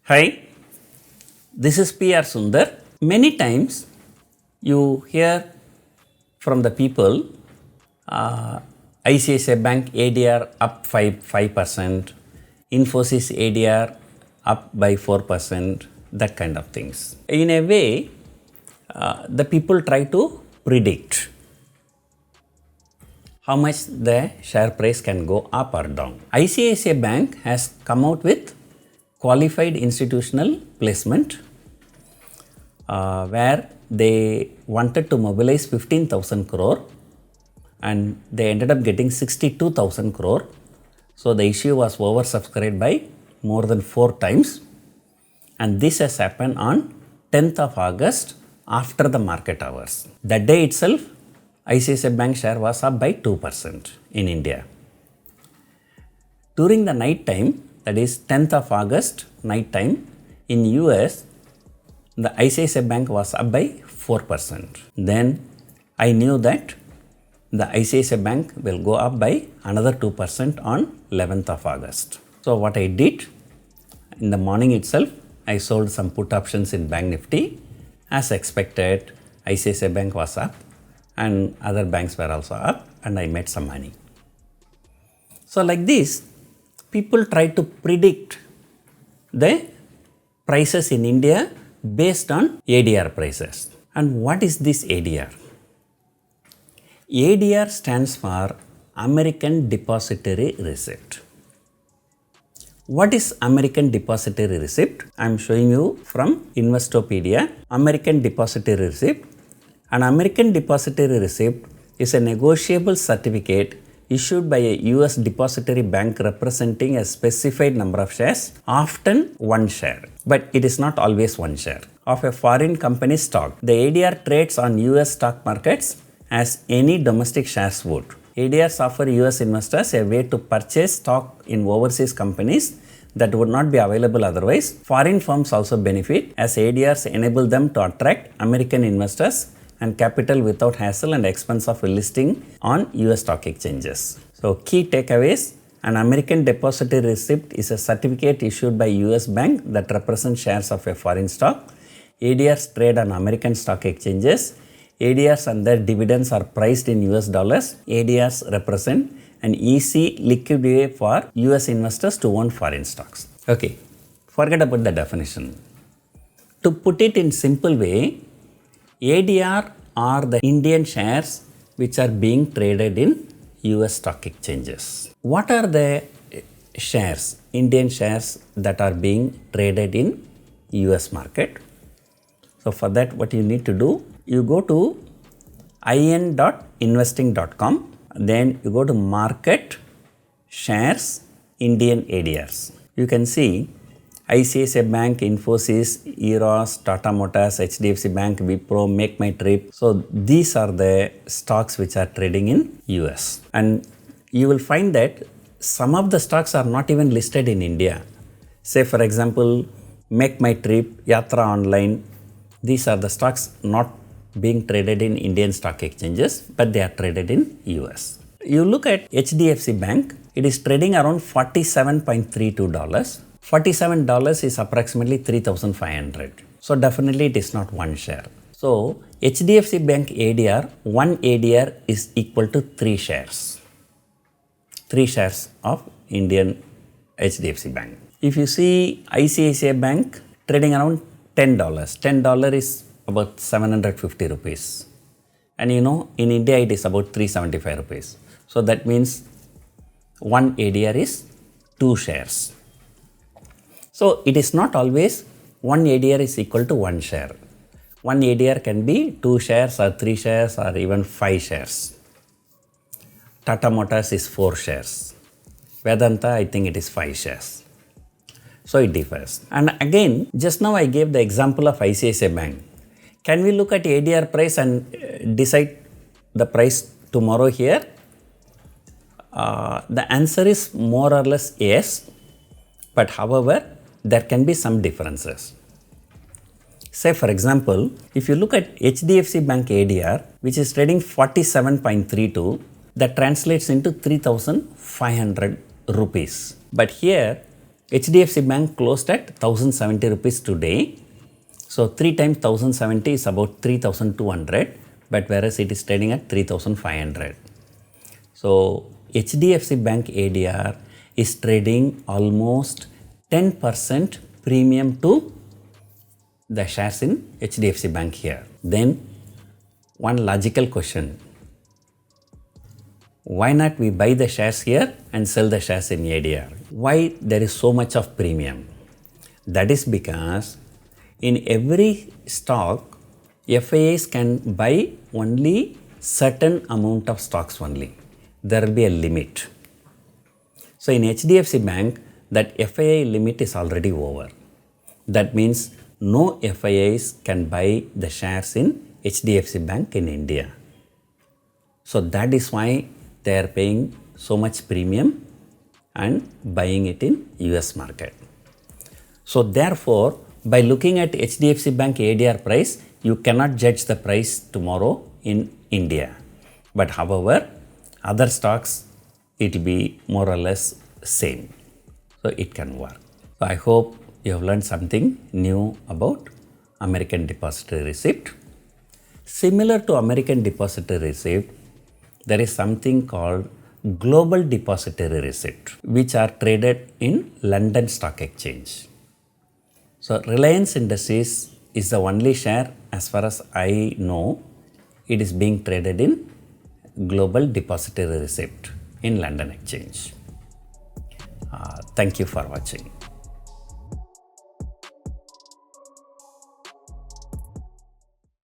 Hi, this is PR Sundar. Many times you hear from the people ICICI Bank ADR up 5%, Infosys ADR up by 4%, that kind of things. In a way, the people try to predict how much the share price can go up or down. ICICI Bank has come out with qualified institutional placement where they wanted to mobilize 15,000 crore and they ended up getting 62,000 crore. So the issue was oversubscribed by more than 4 times, and this has happened on 10th of August after the market hours. That day itself, ICICI Bank share was up by 2% in India. During the night time, that is 10th of August night time, in US, the ICICI Bank was up by 4%. Then I knew that the ICICI Bank will go up by another 2% on 11th of August. So what I did, in the morning itself, I sold some put options in Bank Nifty. As expected, ICICI Bank was up and other banks were also up, and I made some money. So like this, people try to predict the prices in India based on ADR prices. And what is this ADR? ADR stands for American Depository Receipt. What is American Depository Receipt? I am showing you from Investopedia. American Depository Receipt. An American Depository Receipt is a negotiable certificate issued by a US depository bank representing a specified number of shares, often one share, but it is not always one share, of a foreign company's stock. The ADR trades on US stock markets as any domestic shares would. ADRs offer US investors a way to purchase stock in overseas companies that would not be available otherwise. Foreign firms also benefit as ADRs enable them to attract American investors and capital without hassle and expense of listing on US stock exchanges. So key takeaways: an American Depository Receipt is a certificate issued by US bank that represents shares of a foreign stock. ADRs trade on American stock exchanges. ADRs and their dividends are priced in US dollars. ADRs represent an easy liquid way for US investors to own foreign stocks. Okay, forget about the definition. To put it in simple way, ADR are the Indian shares which are being traded in US stock exchanges. What are the shares, Indian shares that are being traded in US market? So for that, what you need to do, you go to in.investing.com, then you go to market shares Indian ADRs. You can see ICICI Bank, Infosys, Eros, Tata Motors, HDFC Bank, Wipro, Make My Trip. So these are the stocks which are trading in US. And you will find that some of the stocks are not even listed in India. Say for example, Make My Trip, Yatra Online. These are the stocks not being traded in Indian stock exchanges, but they are traded in US. You look at HDFC Bank, it is trading around $47.32. $47 is approximately 3,500. So definitely it is not one share. So HDFC Bank ADR, one ADR is equal to 3 shares. 3 shares of Indian HDFC Bank. If you see ICICI Bank trading around $10, $10 is about 750 rupees. And you know, in India it is about 375 rupees. So that means one ADR is 2 shares. So it is not always one ADR is equal to one share. One ADR can be 2 shares or 3 shares or even 5 shares. Tata Motors is 4 shares. Vedanta, I think it is 5 shares. So it differs. And again, just now I gave the example of ICICI Bank. Can we look at ADR price and decide the price tomorrow here? The answer is more or less yes. But however, there can be some differences. Say for example, if you look at HDFC Bank ADR, which is trading 47.32, that translates into 3,500 rupees. But here HDFC Bank closed at 1070 rupees today. So 3 times 1070 is about 3200, but whereas it is trading at 3500. So HDFC Bank ADR is trading almost 10% premium to the shares in HDFC Bank here. Then one logical question. Why not we buy the shares here and sell the shares in ADR? Why there is so much of premium? That is because in every stock, FIIs can buy only certain amount of stocks only. There will be a limit. So in HDFC Bank, that FII limit is already over. That means no FIIs can buy the shares in HDFC Bank in India. So that is why they are paying so much premium and buying it in US market. So therefore, by looking at HDFC Bank ADR price, you cannot judge the price tomorrow in India. But however, other stocks, it will be more or less same. So it can work. So I hope you have learned something new about American Depository Receipt. Similar to American Depository Receipt, there is something called Global Depository Receipt, which are traded in London Stock Exchange. So Reliance Industries is the only share, as far as I know, it is being traded in Global Depository Receipt in London Exchange. Thank you for watching.